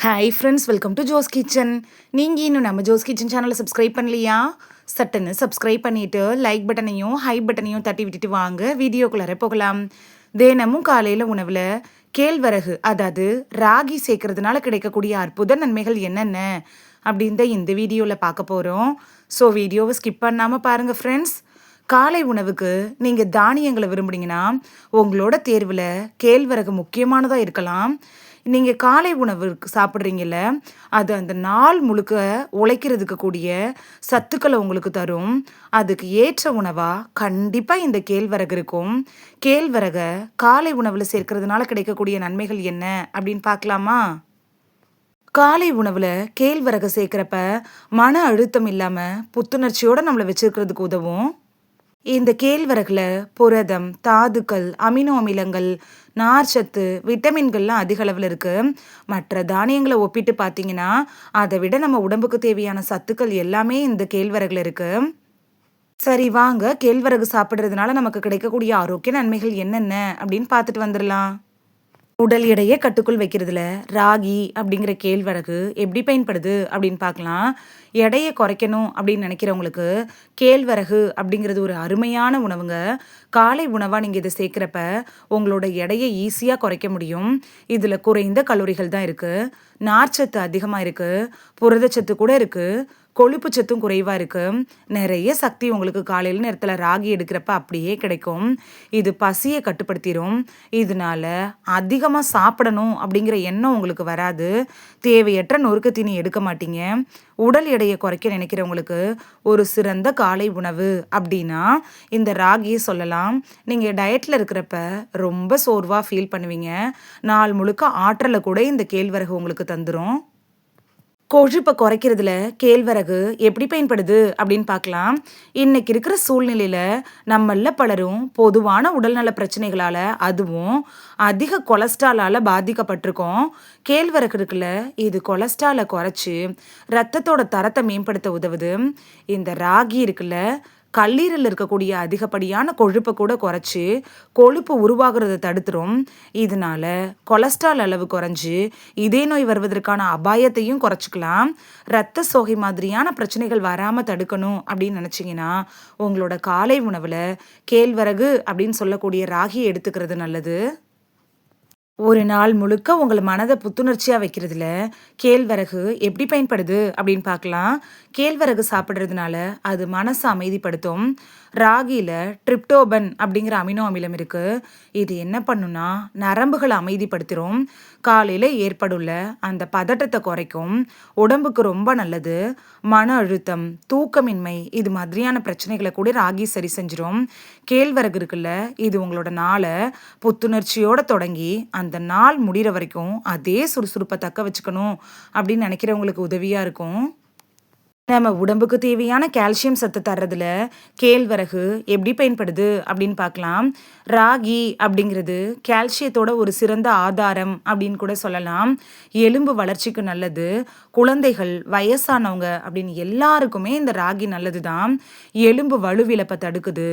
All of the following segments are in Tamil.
Hi friends, welcome to Jo's kitchen. நீங்கள் இன்னும் நம்ம ஜோஸ் கிச்சன் சேனலை சப்ஸ்கிரைப் பண்ணலையா? சட்டுன்னு சப்ஸ்கிரைப் பண்ணிவிட்டு லைக் பட்டனையும் ஹை பட்டனையும் தட்டி விட்டுட்டு வாங்க வீடியோக்குள்ளார போகலாம். தினமும் காலையில் உணவில் கேழ்வரகு அதாவது ராகி சேர்க்கறதுனால கிடைக்கக்கூடிய அற்புத நன்மைகள் என்னென்ன அப்படின்ற இந்த வீடியோவில் பார்க்க போகிறோம். ஸோ வீடியோவை ஸ்கிப் பண்ணாமல் பாருங்கள் ஃப்ரெண்ட்ஸ். காலை உணவுக்கு நீங்கள் தானியங்களை விரும்புனீங்கன்னா உங்களோட தேர்வில் கேழ்வரகு முக்கியமானதாக இருக்கலாம். நீங்கள் காலை உணவு சாப்பிட்றீங்கல்ல, அது அந்த நாள் முழுக்க உழைக்கிறதுக்கு கூடிய சத்துக்களை உங்களுக்கு தரும். அதுக்கு ஏற்ற உணவாக கண்டிப்பாக இந்த கேழ்வரகு இருக்கும். கேழ்வரகை காலை உணவில் சேர்க்கறதுனால கிடைக்கக்கூடிய நன்மைகள் என்ன அப்படின்னு பார்க்கலாமா? காலை உணவில் கேழ்வரகை சேர்க்குறப்ப மன அழுத்தம் இல்லாமல் புத்துணர்ச்சியோடு நம்மளை வச்சுருக்கிறதுக்கு உதவும். இந்த கேழ்வரகுல புரதம், தாதுக்கள், அமினோ அமிலங்கள், நார்ச்சத்து, விட்டமின்கள்லாம் அதிக அளவில் இருக்குது. மற்ற தானியங்களை ஒப்பிட்டு பார்த்தீங்கன்னா அதை விட நம்ம உடம்புக்கு தேவையான சத்துக்கள் எல்லாமே இந்த கேழ்வரகுல இருக்குது. சரி வாங்க, கேழ்வரகு சாப்பிட்றதுனால நமக்கு கிடைக்கக்கூடிய ஆரோக்கிய நன்மைகள் என்னென்ன அப்படின்னு பார்த்துட்டு வந்துடலாம். உடல் எடையை கட்டுக்குள் வைக்கிறதுல ராகி அப்படிங்கிற கேழ்வரகு எப்படி பயன்படுது அப்படின்னு பார்க்கலாம். எடையை குறைக்கணும் அப்படின்னு நினைக்கிறவங்களுக்கு கேழ்வரகு அப்படிங்கிறது ஒரு அருமையான உணவுங்க. காலை உணவாக நீங்கள் இதை சேர்க்குறப்ப உங்களோட எடையை ஈஸியாக குறைக்க முடியும். இதில் குறைந்த கலோரிகள் தான் இருக்குது, நார்ச்சத்து அதிகமாக இருக்குது, புரதச்சத்து கூட இருக்குது, கொழுப்பு சத்தும் குறைவாக இருக்குது. நிறைய சக்தி உங்களுக்கு காலையில் நேரத்தில் ராகி எடுக்கிறப்ப அப்படியே கிடைக்கும். இது பசியை கட்டுப்படுத்திடும். இதனால அதிகமாக சாப்பிடணும் அப்படிங்கிற எண்ணம் உங்களுக்கு வராது. தேவையற்ற நொறுக்கு தீனி எடுக்க மாட்டீங்க. உடல் எடையை குறைக்க நினைக்கிறவங்களுக்கு ஒரு சிறந்த காலை உணவு அப்படின்னா இந்த ராகியை சொல்லலாம். நீங்கள் டயட்டில் இருக்கிறப்ப ரொம்ப சோர்வாக ஃபீல் பண்ணுவீங்க. நாள் முழுக்க ஆற்றலை கூட இந்த கேழ்வரகு உங்களுக்கு தந்துடும். கொழுப்பை குறைக்கிறதுல கேழ்வரகு எப்படி பயன்படுது அப்படின்னு பார்க்கலாம். இன்னைக்கு இருக்கிற சூழ்நிலையில் நம்மள பலரும் பொதுவான உடல்நல பிரச்சனைகளால் அதுவும் அதிக கொலஸ்ட்ராலால் பாதிக்கப்பட்டிருக்கோம். கேழ்வரகு இருக்குல்ல, இது கொலஸ்ட்ராலை குறைச்சி ரத்தத்தோட தரத்தை மேம்படுத்த உதவுது. இந்த ராகி இருக்குல்ல, கல்லீரலில் இருக்கக்கூடிய அதிகப்படியான கொழுப்பை கூட குறைச்சி கொழுப்பு உருவாகிறத தடுத்துரும். இதனால கொலஸ்ட்ரால் அளவு குறைஞ்சி இதய நோய் வருவதற்கான அபாயத்தையும் குறைச்சிக்கலாம். இரத்த சோகை மாதிரியான பிரச்சனைகள் வராமல் தடுக்கணும் அப்படின்னு நினச்சிங்கன்னா உங்களோட காலை உணவில் கேழ்வரகு அப்படின்னு சொல்லக்கூடிய ராகியை எடுத்துக்கிறது நல்லது. ஒரு நாள் முழுக்க உங்களை மனதை புத்துணர்ச்சியாக வைக்கிறதுல கேழ்வரகு எப்படி பயன்படுது அப்படின்னு பார்க்கலாம். கேழ்வரகு சாப்பிட்றதுனால அது மனசை அமைதிப்படுத்தும். ராகியில் ட்ரிப்டோபன் அப்படிங்கிற அமினோ அமிலம் இருக்குது. இது என்ன பண்ணுன்னா நரம்புகளை அமைதிப்படுத்திடும். காலையில் ஏற்படுள்ள அந்த பதட்டத்தை குறைக்கும். உடம்புக்கு ரொம்ப நல்லது. மன அழுத்தம், தூக்கமின்மை இது மாதிரியான பிரச்சனைகளை கூட ராகி சரி செஞ்சிடும். கேழ்வரகு இருக்குல்ல, இது உங்களோட நாளை புத்துணர்ச்சியோடு தொடங்கி அந்த நாள் முடிகிற வரைக்கும் அதே சுறுசுறுப்பை தக்க வச்சுக்கணும் அப்படின்னு நினைக்கிறவங்களுக்கு உதவியாக இருக்கும். நம்ம உடம்புக்கு தேவையான கால்சியம் சத்து தர்றதுல கேழ்வரகு எப்படி பயன்படுது அப்படின்னு பார்க்கலாம். ராகி அப்படிங்கிறது கால்சியத்தோட ஒரு சிறந்த ஆதாரம் அப்படின்னு கூட சொல்லலாம். எலும்பு வளர்ச்சிக்கு நல்லது. குழந்தைகள், வயசானவங்க அப்படின்னு எல்லாருக்குமே இந்த ராகி நல்லது தான். எலும்பு வலுவிழப்பை தடுக்குது.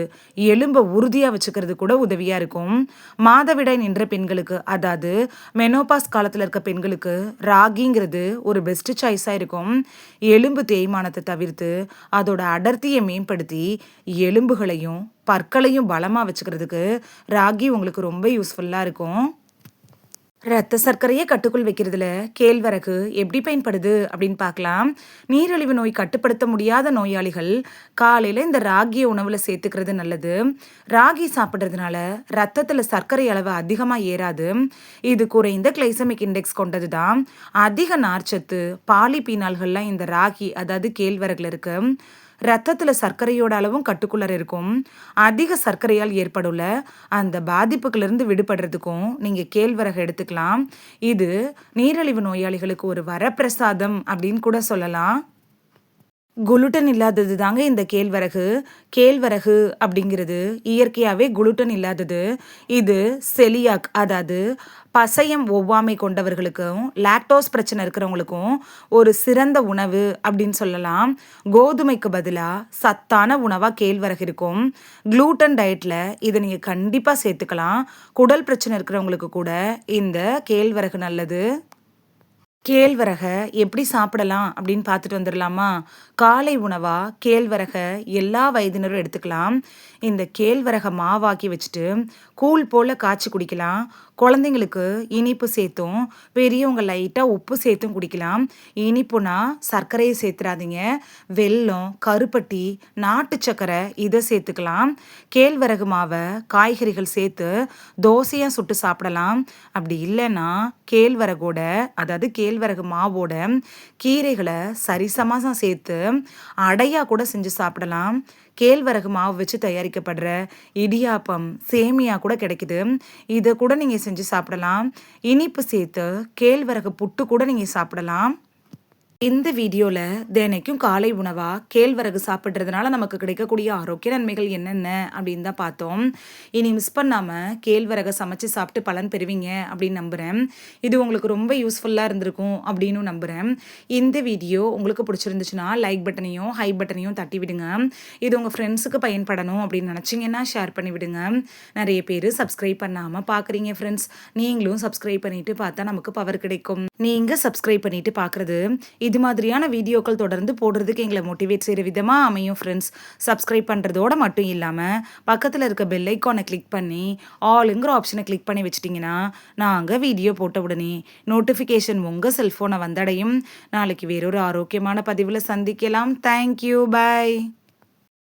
எலும்பை உறுதியாக வச்சுக்கிறது கூட உதவியாக இருக்கும். மாதவிடாய் நின்ற பெண்களுக்கு, அதாவது மெனோபாஸ் காலத்தில் இருக்க பெண்களுக்கு ராகிங்கிறது ஒரு பெஸ்ட் சாய்ஸாக இருக்கும். எலும்பு தேய்மானத்தை தவிர்த்து அதோட அடர்த்தியை மேம்படுத்தி எலும்புகளையும் பற்களையும் பலமாக வச்சுக்கிறதுக்கு ராகி உங்களுக்கு ரொம்ப யூஸ்ஃபுல்லாக இருக்கும். இரத்த சர்க்கரையை கட்டுக்குள் வைக்கிறதுல கேழ்வரகு எப்படி பயன்படுது அப்படின்னு பார்க்கலாம். நீரிழிவு நோய் கட்டுப்படுத்த முடியாத நோயாளிகள் காலையில் இந்த ராகியை உணவில் சேர்த்துக்கிறது நல்லது. ராகி சாப்பிட்றதுனால ரத்தத்தில் சர்க்கரை அளவு அதிகமாக ஏறாது. இது குறைந்த கிளைசமிக் இண்டெக்ஸ் கொண்டது தான். அதிக நார்ச்சத்து, பாலிபீனால்கள்லாம் இந்த ராகி அதாவது கேழ்வரகுல இருக்கு. ரத்தத்தில் சர்க்கரையோட அளவும் கட்டுக்குள்ளர இருக்கும். அதிக சர்க்கரையால் ஏற்படுள்ள அந்த பாதிப்புகளிலிருந்து விடுபடுறதுக்கும் நீங்கள் கேழ்வரகு எடுத்துக்கலாம். இது நீரிழிவு நோயாளிகளுக்கு ஒரு வரப்பிரசாதம் அப்படின்னு கூட சொல்லலாம். குளுட்டன் இல்லாதது தாங்க இந்த கேழ்வரகு. கேழ்வரகு அப்படிங்கிறது இயற்கையாகவே குளுட்டன் இல்லாதது. இது செலியாக் அதாவது பசையம் ஒவ்வாமை கொண்டவர்களுக்கும் லாக்டோஸ் பிரச்சனை இருக்கிறவங்களுக்கும் ஒரு சிறந்த உணவு அப்படின்னு சொல்லலாம். கோதுமைக்கு பதிலாக சத்தான உணவாக கேழ்வரகு இருக்கும். குளூட்டன் டயட்டில் இதை நீங்கள் கண்டிப்பாக சேர்த்துக்கலாம். குடல் பிரச்சனை இருக்கிறவங்களுக்கு கூட இந்த கேழ்வரகு நல்லது. கேழ்வரக எப்படி சாப்பிடலாம் அப்படின்னு பார்த்துட்டு வந்துடலாமா? காலை உணவா கேழ்வரக எல்லா வயதினரும் எடுத்துக்கலாம். இந்த கேழ்வரக மாவாக்கி வச்சுட்டு, கூழ் போல காய்ச்சி குடிக்கலாம். குழந்தைங்களுக்கு இனிப்பு சேர்த்தும், பெரியவங்க லைட்டா உப்பு சேர்த்தும் குடிக்கலாம். இனிப்புனா சர்க்கரையை சேர்த்துறாதீங்க. வெல்லம், கருப்பட்டி, நாட்டு சர்க்கரை இதை சேர்த்துக்கலாம். கேழ்வரகு மாவை காய்கறிகள் சேர்த்து தோசையா சுட்டு சாப்பிடலாம். அப்படி இல்லைன்னா கேழ்வரகோட அதாவது கேழ்வரகு மாவோட கீரைகளை சரிசமாக சேர்த்து அடையா கூட செஞ்சு சாப்பிடலாம். கேழ்வரகு மாவு வச்சு தயாரிக்கப்படுற இடியாப்பம், சேமியா கூட கிடைக்குது. இதை கூட நீங்கள் செஞ்சு சாப்பிடலாம். இனிப்பு சேர்த்து கேழ்வரகு புட்டு கூட நீங்கள் சாப்பிடலாம். இந்த வீடியோவில் தினைக்கும் காலை உணவாக கேழ்வரகு சாப்பிட்றதுனால நமக்கு கிடைக்கக்கூடிய ஆரோக்கிய நன்மைகள் என்னென்ன அப்படின்னு தான் பார்த்தோம். இனி மிஸ் பண்ணாமல் கேழ்வரகை சமைச்சு சாப்பிட்டு பலன் பெறுவீங்க அப்படின்னு நம்புகிறேன். இது உங்களுக்கு ரொம்ப யூஸ்ஃபுல்லாக இருந்திருக்கும் அப்படின்னு நம்புகிறேன். இந்த வீடியோ உங்களுக்கு பிடிச்சிருந்துச்சுன்னா லைக் பட்டனையும் ஹை பட்டனையும் தட்டி விடுங்க. இது உங்கள் ஃப்ரெண்ட்ஸுக்கு பயன்படணும் அப்படின்னு நினச்சிங்கன்னா ஷேர் பண்ணி விடுங்க. நிறைய பேர் சப்ஸ்கிரைப் பண்ணாமல் பார்க்குறீங்க ஃப்ரெண்ட்ஸ். நீங்களும் சப்ஸ்கிரைப் பண்ணிவிட்டு பார்த்தா நமக்கு பவர் கிடைக்கும். நீங்கள் சப்ஸ்கிரைப் பண்ணிவிட்டு பார்க்குறது இது மாதிரியான வீடியோக்கள் தொடர்ந்து போடுறதுக்கு எங்களை மோட்டிவேட் செய்கிற விதமாக அமையும் ஃப்ரெண்ட்ஸ். சப்ஸ்கிரைப் பண்ணுறதோடு மட்டும் இல்லாமல் பக்கத்தில் இருக்க பெல் ஐக்கானை கிளிக் பண்ணி ஆளுங்கிற ஆப்ஷனை கிளிக் பண்ணி வச்சிட்டிங்கன்னா நாங்கள் வீடியோ போட்ட உடனே நோட்டிஃபிகேஷன் உங்கள் செல்ஃபோனை வந்தடையும். நாளைக்கு வேறொரு ஆரோக்கியமான பதிவில் சந்திக்கலாம். தேங்க்யூ, பாய்.